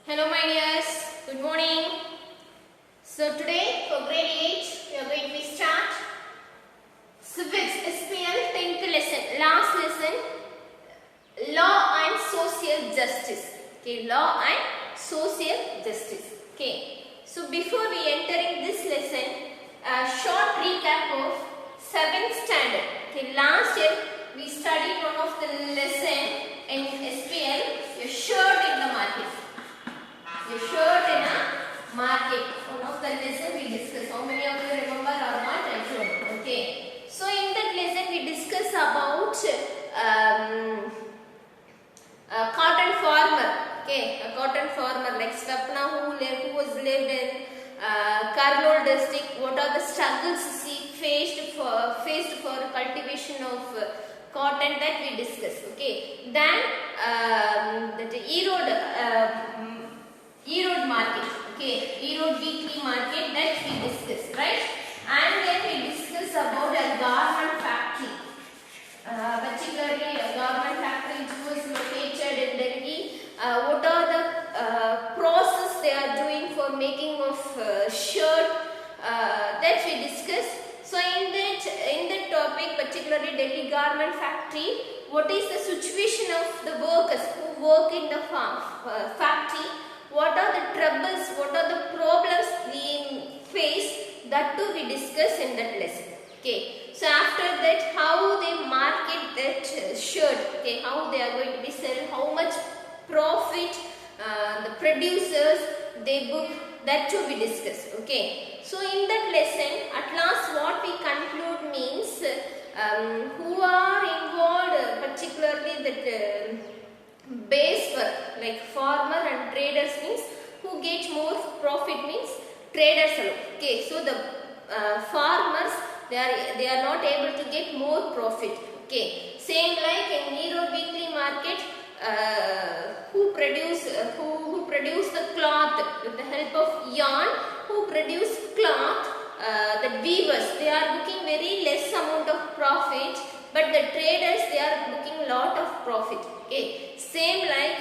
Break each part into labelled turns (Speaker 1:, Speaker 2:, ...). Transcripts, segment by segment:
Speaker 1: Hello my dears, good morning. So today for grade 8 we are going to start civics SPL 10th lesson, last lesson, law and social justice. Okay, law and social justice. Okay, so before we enter in this lesson, a short recap of 7th standard. Okay, last year we studied one of the lesson in SPL, your shirt in the market. Your shirt in a market. One of the lesson we discussed. How many of you remember or not? I don't know. Okay. So in that lesson we discuss about a cotton farmer. Okay, a cotton farmer like Swapna who was lived in Karnool district. What are the struggles she faced for cultivation of cotton, that we discussed. Okay. Then that Erode market, okay, Erode weekly market, that we discussed, right? And then we discussed about a garment factory, particularly a garment factory which was located in Delhi. What are the process they are doing for making of shirt, that we discussed. So in that topic, particularly Delhi garment factory, what is the situation of the workers who work in the factory? What are the troubles, what are the problems we face, that too we discuss in that lesson. Okay. So after that, how they market that shirt, okay, how they are going to be sell, how much profit the producers they book, that too we discuss. Okay. So in that lesson, at last what we conclude means who are involved, particularly that base work like farmer and traders means who get more profit means traders alone. Okay, so the farmers they are not able to get more profit. Okay, same like in Erode weekly market, who produce the cloth with the help of yarn, who produce cloth, the weavers they are booking very less amount of profit, but the traders they are booking lot of profit. Okay, same like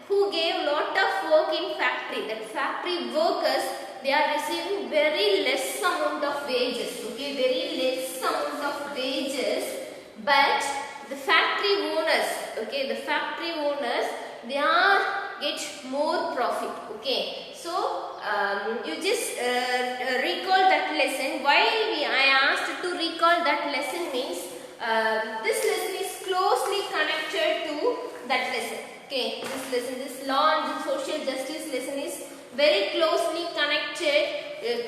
Speaker 1: who gave lot of work in factory, that factory workers they are receiving very less amount of wages. Okay, very less amount of wages, but the factory owners, okay, the factory owners they are get more profit. Okay, so you just recall that lesson. Why I asked to recall that lesson means this lesson is closely connected to that lesson. Okay, this law and social justice lesson is very closely connected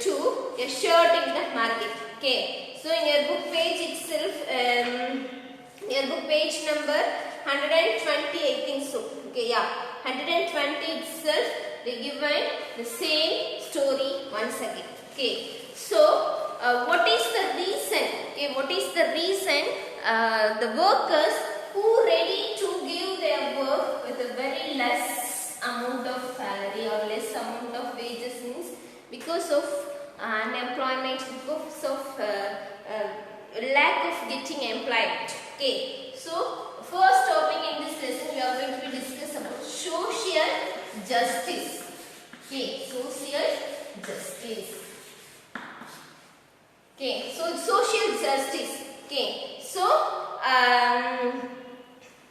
Speaker 1: to a shirt in the market. Okay, so in your book page itself, your book page number 120, I think so. Okay, yeah, 120 itself they given the same story once again. Okay, so what is the reason? Okay, what is the reason the workers who ready to give their work with a very less amount of salary or less amount of wages means because of unemployment, because of lack of getting employment. Okay, so first topic in this lesson we are going to be discuss about social justice. Okay, social justice. Okay, so social justice. Okay, so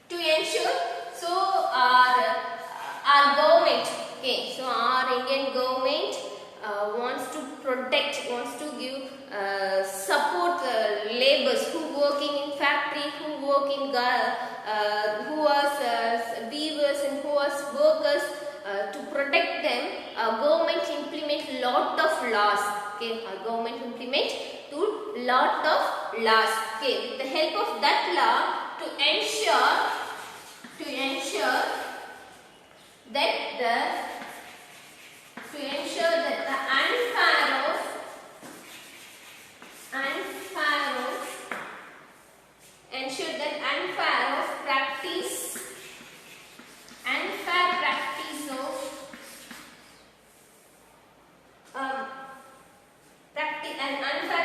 Speaker 1: to ensure, so our government, okay, so our Indian government wants to protect, wants to give support laborers who working in factory, who work in who are weavers and who are workers, to protect them. Government implement lot of laws. Okay, our government implement to lot of laws. Okay, with the help of that law to ensure that the unfair of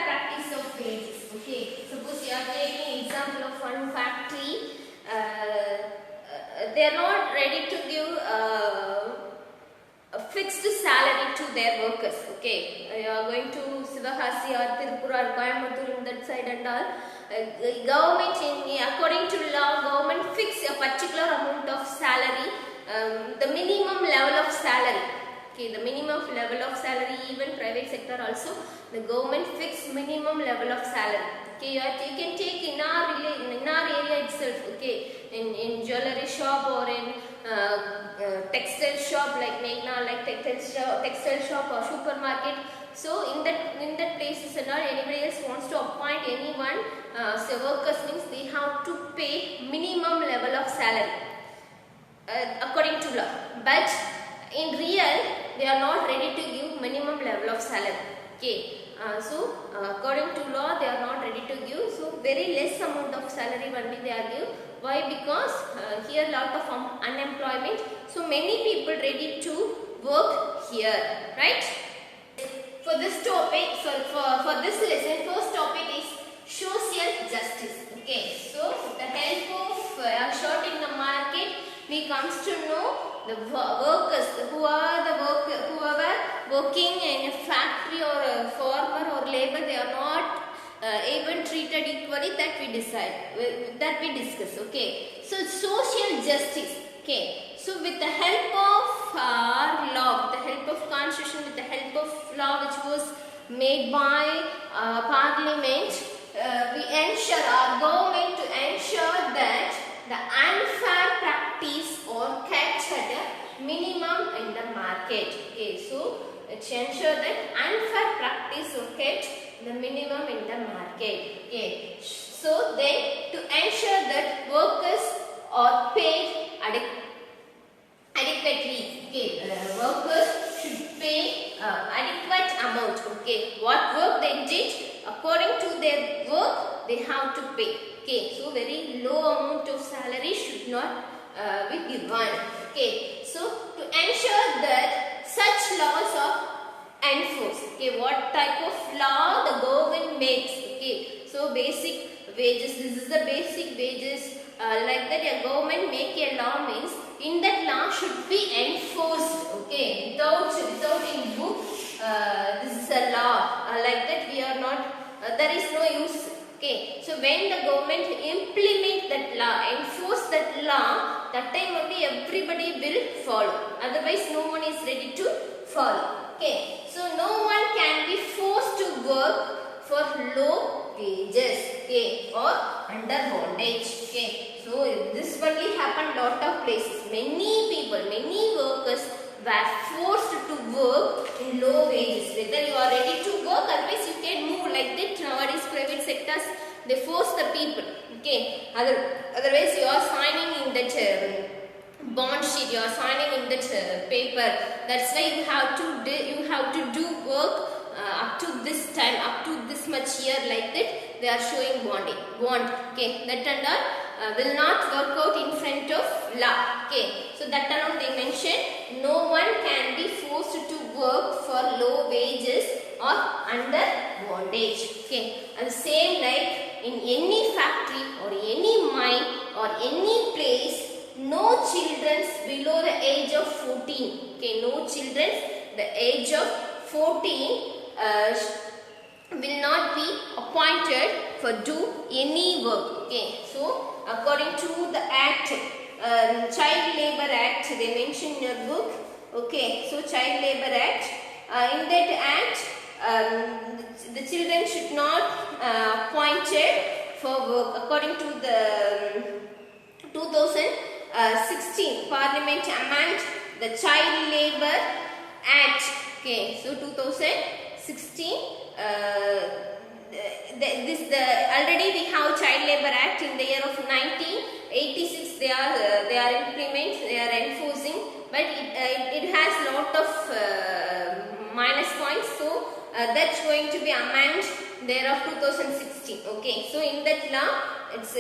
Speaker 1: practice of wages. Okay, suppose you are taking example of one factory, they are not ready to give their workers. Okay, you are going to Sivakasi or Tirupur or Coimbatore in that side and all. Government, according to law, government fix a particular amount of salary, the minimum level of salary. Okay, the minimum level of salary, even private sector also, the government fix minimum level of salary. Okay, you can take in our area itself. Okay, in jewelry shop or in textile shop like Meghna, like textile shop or supermarket. So in that places and all, anybody else wants to appoint anyone, so workers means they have to pay minimum level of salary according to law. But in real, they are not ready to give minimum level of salary. Okay, so according to law, they are not ready to give. So very less amount of salary only they are give. Why? Because here lot of unemployment. So many people ready to work here, right? For this topic, for this lesson, first topic is social justice. Okay, so with the help of a short in the market, we comes to know the workers, whoever working in a factory or a farmer or labor, they are not even treated equally. That we discuss. Okay, so social justice. Okay, so with the help of our law, with the help of constitution, with the help of law which was made by parliament, we ensure, our government to ensure that the unfair practice or kept at a minimum in the market. Okay, so it ensure that unfair practice or kept the minimum in the market. Okay, so then to ensure that workers are paid adequately. Okay, workers should pay adequate amount. Okay, what work they did, according to their work, they have to pay. Okay, so very low amount of salary should not be given. Okay, so to ensure that such laws are enforced. Okay, what type of law the government makes? Okay, so basic wages. This is the basic wages. Like that, a government make a law means in that law should be enforced. Okay, without in book. This is a law. Like that, we are not. There is no use. Okay, so when the government implement that law, enforce that law, that time only everybody will follow. Otherwise, no one is ready to follow. Okay, so no one can be forced to work for low wages. Okay, or under bondage. Okay, so this only happened lot of places. Many people, many workers were forced to work in low wages. Whether you are ready to work, otherwise you can move like that. Nowadays private sectors, they force the people. Okay, otherwise you are signing in that bond sheet, you are signing in that paper. That's why you have to do work up to this time, up to this much year, like that. They are showing bond. Okay, that and all will not work out in front of law. Okay, so that alone they mention no one can be forced to work for low wages or under bondage. Okay, and same like in any factory or any mine or any place, no children below the age of 14. Okay, no children the age of 14 will not be appointed for do any work. Okay, so according to the act, Child Labor Act, they mention in your book. Okay, so Child Labor Act, in that act, the children should not appointed for work. According to the 2016 Parliament amend the Child Labor Act. Okay, so 2016. Already we have Child Labor Act in the year of 1986. They are implementing, they are enforcing, but it has lot of minus points. So that's going to be amended there of 2016. Okay, so in that law, it's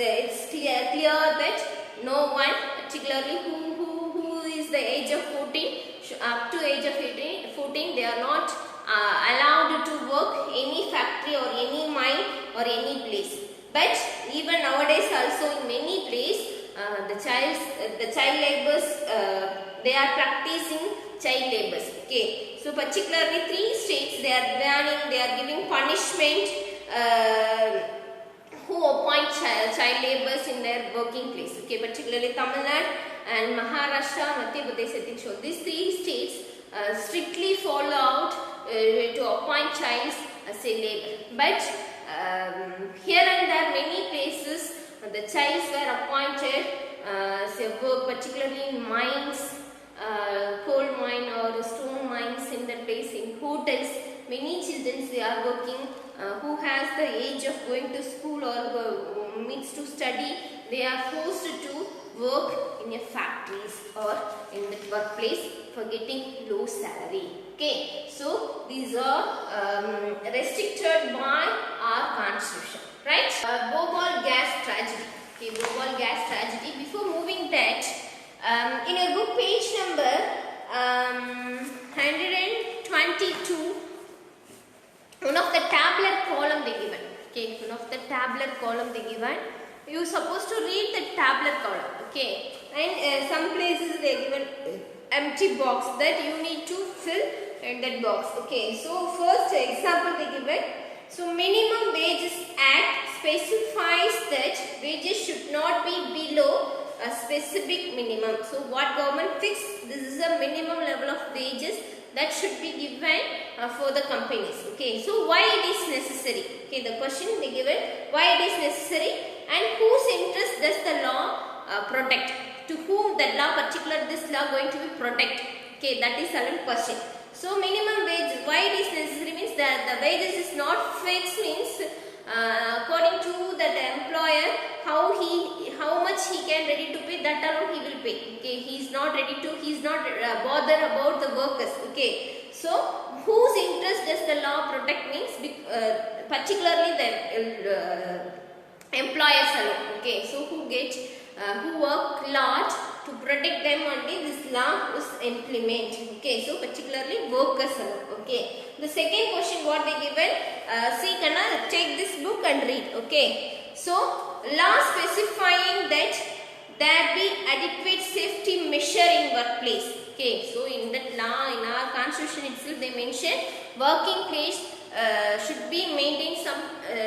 Speaker 1: clear that no one, particularly who is the age of 14, up to age of 14, they are not allowed to work any factory or any mine or any place. But even nowadays also in many places the child labor's they are practicing child labors. Okay, so particularly 3 states they are banning, they are giving punishment who appoint child laborers in their working place. Okay, particularly Tamil Nadu and Maharashtra, Madhya Pradesh, I think so. These 3 states strictly follow out to appoint child as a labor. But here and there, many places, the childs were appointed say work, particularly in mines, coal mine or stone mines in the place, in hotels. Many children they are working who has the age of going to school or needs to study. They are forced to work in a factories or in the workplace for getting low salary. Okay, so these are restricted by our constitution, right? Bhopal gas tragedy. Okay, Bhopal gas tragedy. Before moving that, in your book page number 122, one of the tabular column they given. Okay, one of the tabular column they given. You supposed to read the tabular column. Okay, and some places they given empty box that you need to fill in that box. Okay, so first example they given. So Minimum Wages Act specifies that wages should not be below a specific minimum. So what government fixed? This is a minimum level of wages that should be given for the companies. Okay, so why it is necessary? Okay, the question they given, why it is necessary and whose interest does the law protect? To whom the law, particular this law going to be protect? Okay, that is a question. So minimum wage, why it is necessary means that the wages is not fixed means according to that employer how much he can ready to pay, that alone he will pay. Okay, he is not ready to, he is not bother about the workers. Okay, so whose interest does the law protect means particularly the employers alone. Okay, so who work lot to protect them only this law was implemented. Okay, so particularly workers alone. Okay, the second question what they given, see Kana, take this book and read. Okay, so law specifying that there be adequate safety measure in workplace. Okay, so in that law, in our constitution itself they mention working place should be maintain some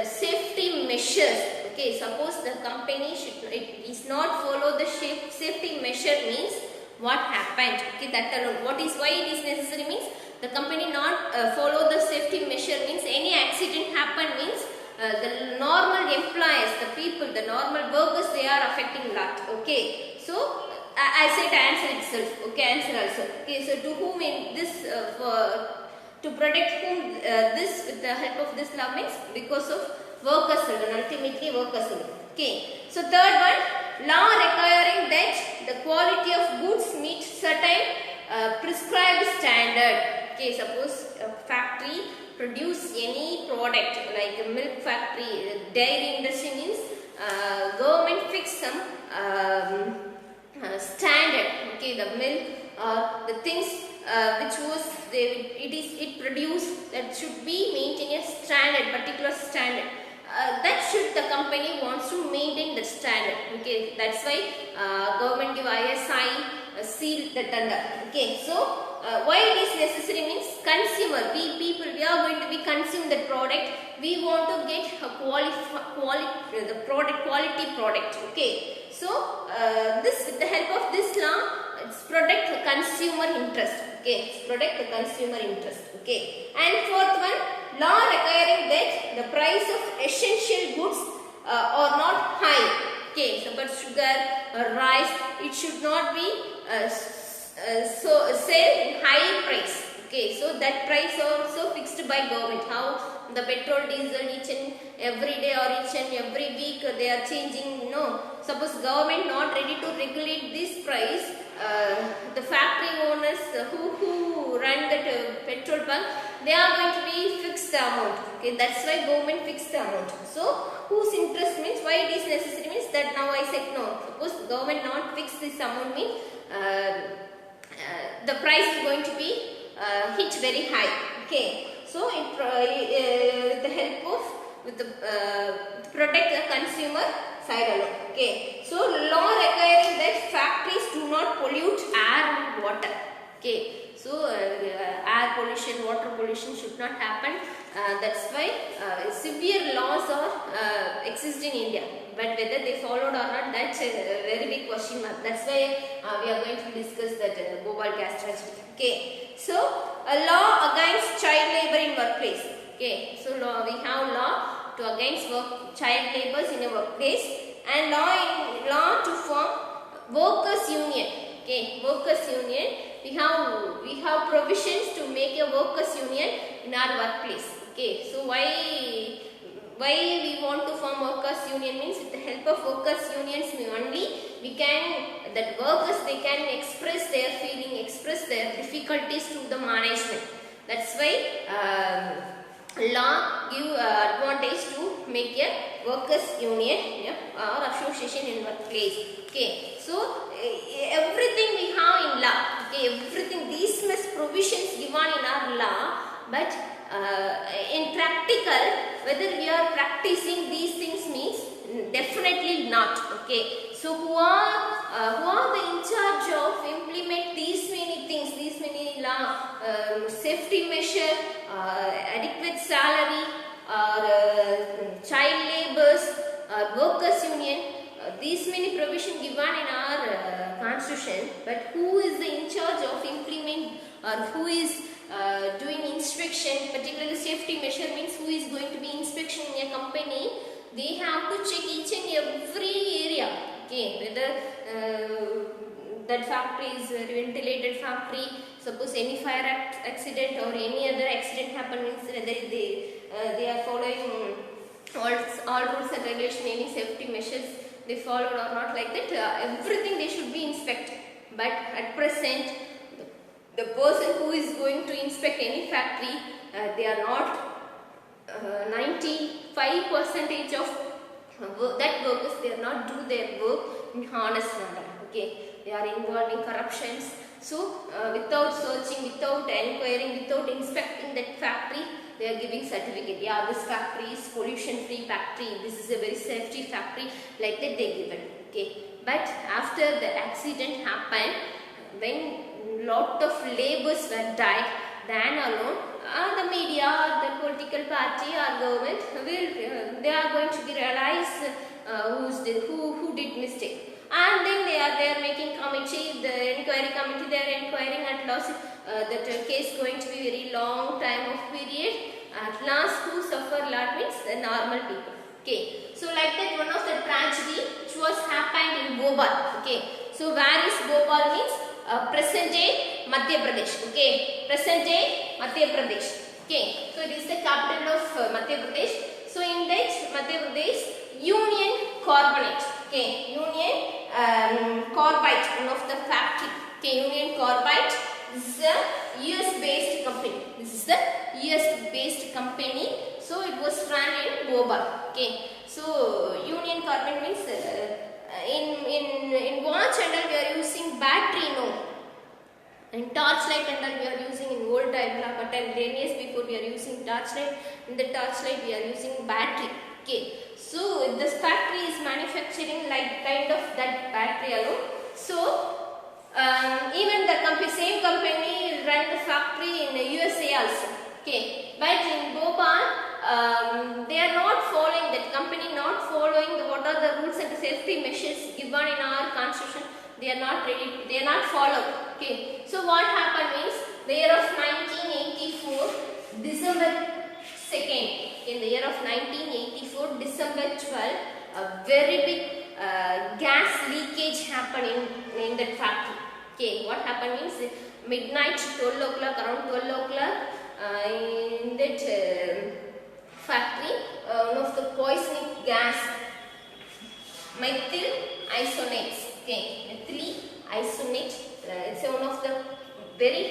Speaker 1: safety measures. Okay, suppose the company is not follow the safety measure means what happened? Okay, that alone. What is why it is necessary means the company not follow the safety measure means any accident happen means the normal employees, the people, the normal workers they are affecting lot. Okay, so I said answer itself. Okay, answer also. Okay, so to whom in this to protect whom this with the help of this law means because of workers alone, ultimately workers alone. Okay, so third one, law requiring that the quality of goods meet certain prescribed standard. Okay, suppose a factory produce any product like a milk factory, dairy industry means government fix some standard. Okay, the milk the things which was it produced that should be maintain a standard, particular standard. That should the company wants to maintain the standard. Okay, that's why government give ISI seal that under. Okay, so why it is necessary means consumer, we are going to be consume the product. We want to get a quality product. Okay, so this with the help of this law, it's protect the consumer interest. Okay, it's protect the consumer interest. Okay, and fourth one, law requiring that the price of essential goods are not high. Okay, so but sugar or rice, it should not be so sell in high price. Okay, so that price also fixed by government. How the petrol, diesel each and every day or each and every week they are changing. No, suppose government not ready to regulate this price. The factory owners who run that petrol pump, they are going to be fixed the amount. Okay, that's why government fixed the amount. So whose interest means why it is necessary means that now I said no. Suppose government not fix this amount means the price is going to be hit very high. Okay, so it with the help of protect the consumer side alone. Okay, so law requiring that factories do not pollute air and water. Okay, so air pollution, water pollution should not happen. That's why severe laws are exist in India. But whether they followed or not, that's a very big question mark. That's why we are going to discuss that Bhopal gas tragedy. Okay, so a law against child labor in workplace. Okay, so we have law to against child labours in a workplace, and law to form workers union. Okay, workers union. We have provisions to make a workers union in our workplace. Okay, so why we want to form workers union means with the help of workers unions only we can, that workers, they can express their feeling, express their difficulties to the management. That's why law give advantage to make a workers union or association in workplace. Okay, so everything we have in law. Okay, everything, these must provisions given in our law, but in practical, whether we are practicing these things means definitely not. Okay, so who are the in charge of implement these many things, these many law, safety measure, adequate salary, or child labours, or workers union, these many provision given in our constitution, but who is the in charge of implement, or who is doing inspection, particularly safety measure means who is going to be inspection in a company. They have to check each and every area. Okay, whether that factory is a ventilated factory, suppose any fire accident or any other accident happen means whether they are following all rules and regulation, any safety measures they followed or not, like that. Everything they should be inspected. But at present, the person who is going to inspect any factory, they are not 95% of that workers, they are not do their work in honest manner. Okay, they are involved in corruptions. So without searching, without enquiring, without inspecting that factory, they are giving certificate. Yeah, this factory is pollution free factory, this is a very safety factory, like that they give it. Okay, but after the accident happened, when lot of labours were died, then alone the media or the political party or government will they are going to be realize who did mistake, and then they are making committee, the inquiry committee, they are inquiring at last. That case going to be very long time of period. At last, who suffer lot means the normal people. Okay, so like that, one of the tragedy which was happened in Bhopal. Okay, so where is Bhopal means present day Madhya Pradesh. Okay, present day Madhya Pradesh. Okay, so it is the capital of Madhya Pradesh. So in that Madhya Pradesh, Union Carbide. Okay, Union Carbide, one of the factory. Okay, Union Carbide. This is a US based company. This is the US based company. So it was run in Bhopal. Okay, so Union Carbide means in watch and all we are using battery, no. In torchlight and all we are using in old time, but 10 years before we are using torchlight. In the torchlight we are using battery. Okay, so this factory is manufacturing like kind of that battery alone. So even the same company will run the factory in the USA also. Okay, but in Bhopal, they are not following, that company not following what are the rules and the safety measures given in our constitution. They are not ready, they are not followed. Okay, so what happened means the year of 1984, December 2nd, in the year of 1984, December 12, a very big gas leakage happened in that factory. Okay, what happened means midnight, 12 o'clock, around 12 o'clock, in that factory, one of the poisonic gas, methyl isonates. Okay, methyl isonate, it's one of the very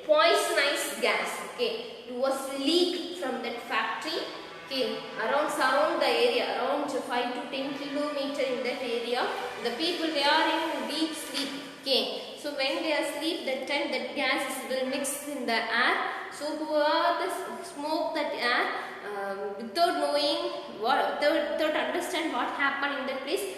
Speaker 1: poisonous gas. Okay, it was leaked from that factory. Okay, surround the area, around 5 to 10 kilometers in that area. The people, they are in deep sleep. Okay, so when they are asleep, that time that gas will mix in the air. So who are the smoke that air without knowing what, without understand what happened in that place.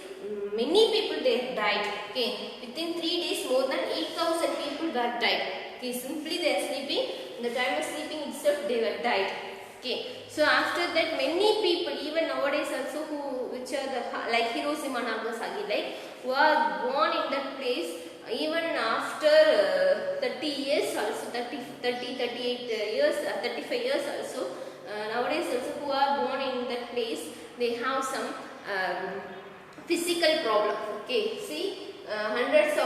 Speaker 1: Many people they died. Okay, within 3 days more than 8,000 people were died. Okay, simply they are sleeping. In the time of sleeping itself they were died. Okay, so after that many people even nowadays also who which are the like Hiroshima Nagasaki like who are born in that place even after 30 years also 38 years 35 years also nowadays also who are born in that place they have some physical problem. Okay, see hundreds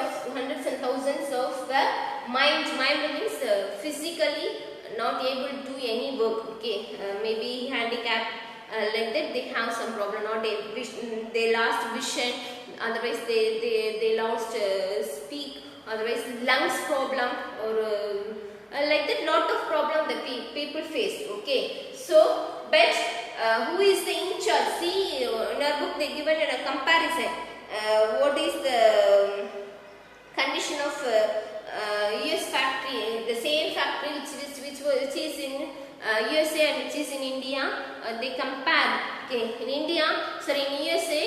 Speaker 1: and thousands of the mind means physically not able to do any work. Okay, maybe handicap like that they have some problem, not they lost vision, otherwise they lost speak, otherwise lungs problem or like that lot of problem the people face. Okay, so but who is the in charge? See in our book they given a comparison what is the condition of US factory, the same factory which is in USA and which is in India. They compare. Okay, in India, sorry, in USA,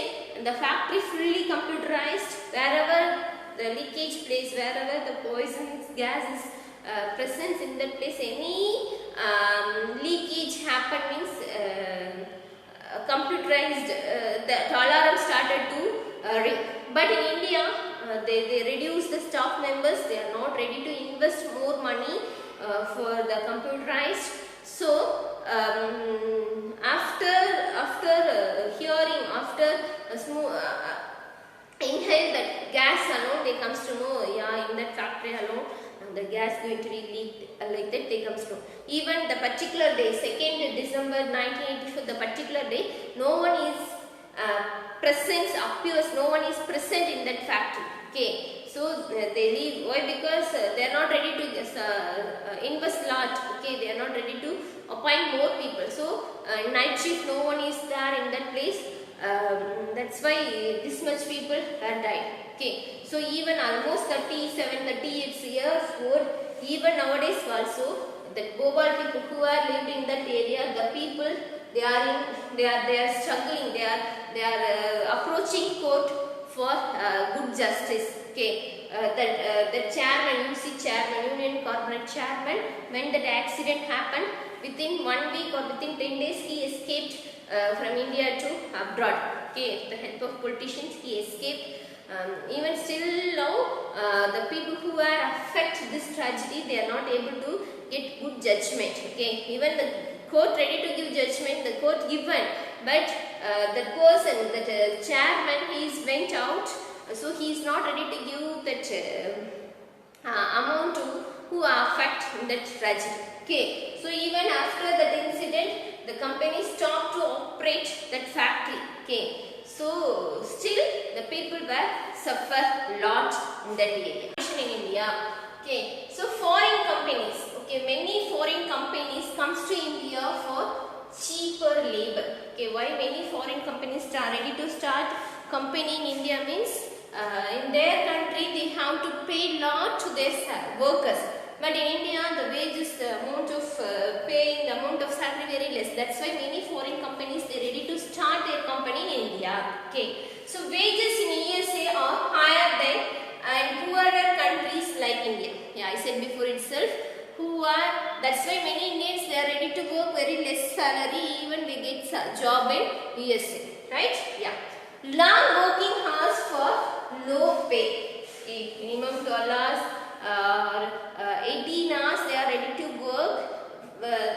Speaker 1: the factory fully computerized. Wherever the leakage place, wherever the poisonous gas is present in that place, any leakage happen means computerized. The alarm started to ring. But in India, they reduce the staff members. They are not ready to invest more money for the computerized. So after hearing, after inhale that gas alone, they comes to know, yeah, in that factory alone the gas going to be leaked like that they comes to know. Even the particular day, 2nd December 1984, the particular day, no one is presence appears, no one is present in that factory. Okay, so they leave. Why? Because they are not ready to invest lot. Okay, they are not ready to appoint more people. So night shift, no one is there in that place. That's why this much people are died. Okay, so even almost 38 years old, even nowadays also the Bhopal people who are lived in that area, the people they are struggling, they are approaching court for good justice. Okay, the chairman, UC chairman, Union Corporate chairman, when that accident happened, within 1 week or within 10 days he escaped from India to abroad. Okay, with the help of politicians he escaped. Even still now, the people who are affected this tragedy, they are not able to get good judgment. Okay, even the court ready to give judgment, the court given, but that person, that chairman, he went out, so he is not ready to give that amount to who are affected in that tragedy. Okay, so even after that incident, the company stopped to operate that factory. Okay. So still the people were suffer lot in that area. In India, okay. So foreign companies, okay, many foreign companies comes to India for cheaper labor. Okay, why many foreign companies are ready to start company in India means in their country they have to pay lot to their workers. But in India, the wages, the amount of paying, the amount of salary very less. That's why many foreign companies they ready to start their company in India. Okay, so wages in USA are higher than and poorer countries like India. Yeah, I said before itself. That's why many Indians they are ready to work very less salary. Even they get job in USA. Right? Yeah. Long working hours for low pay. Okay, minimum 12 hours. 18 hours they are ready to work.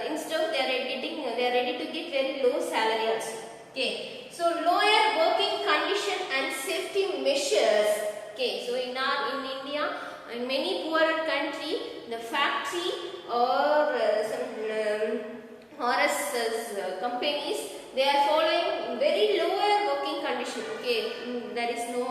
Speaker 1: Instead they are ready to get very low salary also. Okay, so lower working condition and safety measures. Okay, so in India, in many poorer country, the factory or some RSS companies, they are following very lower working condition. Okay, there is no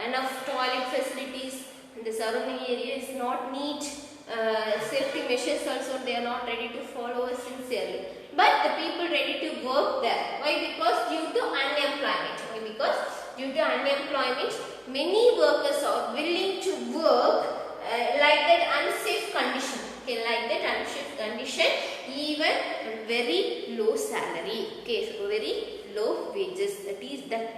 Speaker 1: enough toilet facilities. The surrounding area is not neat. Safety measures also they are not ready to follow sincerely. But the people ready to work there. Why? Because due to unemployment. Why? Because due to unemployment, many workers are willing to work like that unsafe condition. Okay, like that unsafe condition, even very low salary. Okay, so very low wages.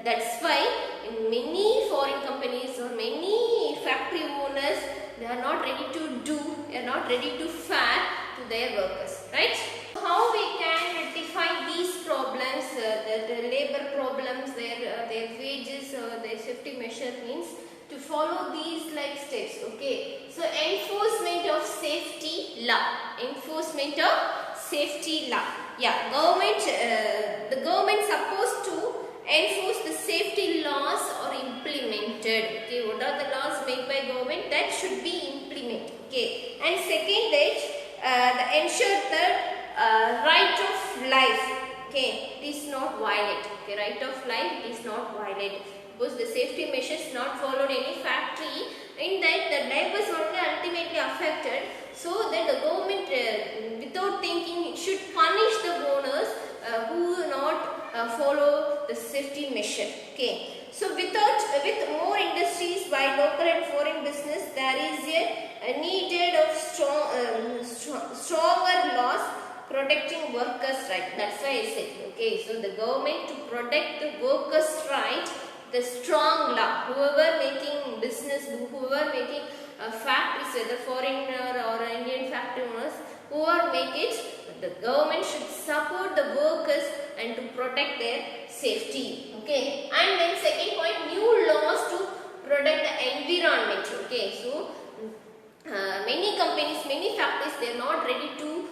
Speaker 1: That's why in many foreign companies or many factory owners, they are not ready to do, they are not ready to fare to their workers, right? How we can rectify these problems, the labor problems, their wages, their safety measure means to follow these like steps. Okay, so enforcement of safety law, enforcement of safety law. Yeah, the government supposed to enforce the safety laws or implemented. Okay, what are the laws made by government that should be implemented? Okay, and second that ensure that right of life. Okay, it is not violate. Okay, right of life, it is not violate. Because the safety measures not followed any factory, in that the life was only ultimately affected. So that the government, without thinking, should punish the owners who not follow the safety measure. Okay. So with more industries by local and foreign business, there is a needed of stronger laws protecting workers' right. That's why I said. Okay. So the government to protect the workers' right, the strong law. Whoever making business, whoever making factories, whether foreigner or Indian factory owners, whoever make it, the government should support the workers and to protect their safety. Okay. And then second point, new laws to protect the environment. Okay. So many companies, many factories, they are not ready to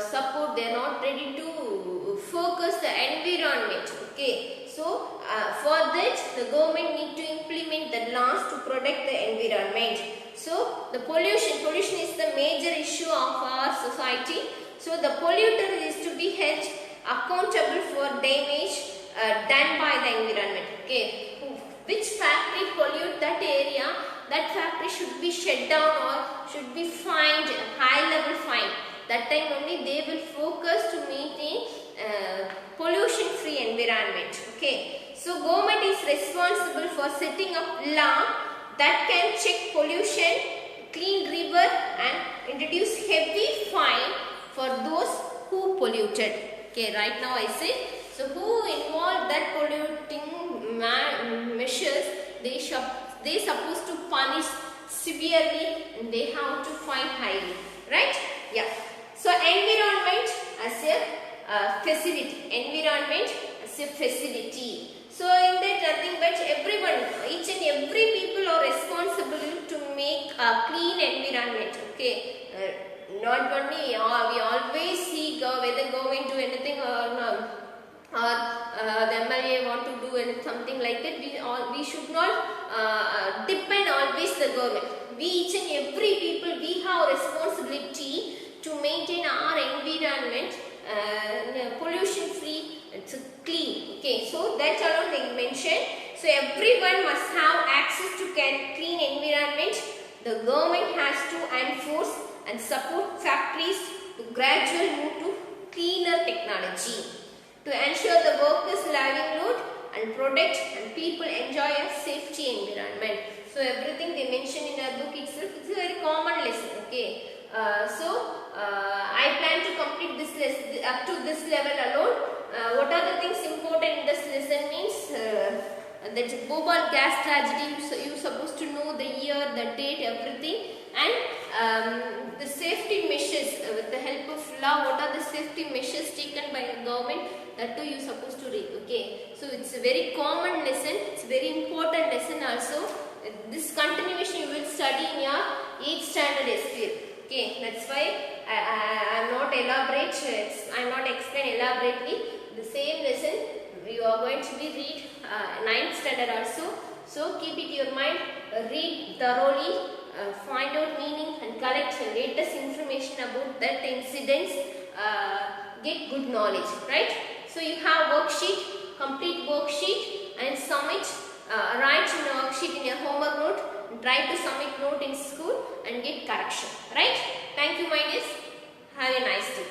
Speaker 1: support, they are not ready to focus the environment. Okay. So for that, the government need to implement the laws to protect the environment. So the pollution is the major issue of our society. So the polluter is to be held accountable for damage done by the environment. Okay, which factory pollute that area, that factory should be shut down or should be fined, high level fine. That time only they will focus to maintain pollution free environment. Okay, so government is responsible for setting up law that can check pollution, clean river and introduce heavy fine for those who polluted. Okay, right now I say, so who involved that polluting measures, they supposed to punish severely and they have to fine highly, right? Yeah. So environment as a facility, environment as a facility. So in that nothing but everyone, each and every people are responsible to make a clean environment. Okay, not only we always see whether government do anything or no, or the MLA want to do something like that. We should not depend always the government. We each and every people, we have responsibility to maintain our environment pollution free, it's clean. Okay, so that alone they mentioned. So everyone must have access to clean environment. The government has to enforce and support factories to gradually move to cleaner technology to ensure the workers' livelihood and protect and people enjoy a safety environment. So everything they mention in our book itself, it's a very common lesson. Okay. I plan to complete this lesson up to this level alone. What are the things important in this lesson means that Bhopal gas tragedy, you supposed to know the year, the date, everything, and the safety measures with the help of law. What are the safety measures taken by the government? That too you supposed to read. Okay, so it's a very common lesson. It's a very important lesson also. This continuation you will study in your 8th standard SQL. Okay, that's why I am not elaborate. I am not explain elaborately. The same lesson you are going to be read 9th standard also. So keep it in your mind. Read thoroughly, find out meaning and collect the latest information about that incidents. Get good knowledge, right? So you have worksheet, complete worksheet and submit. Write in a worksheet in your homework note. Try to submit note in school and get correction, right? Thank you, my dears. Have a nice day.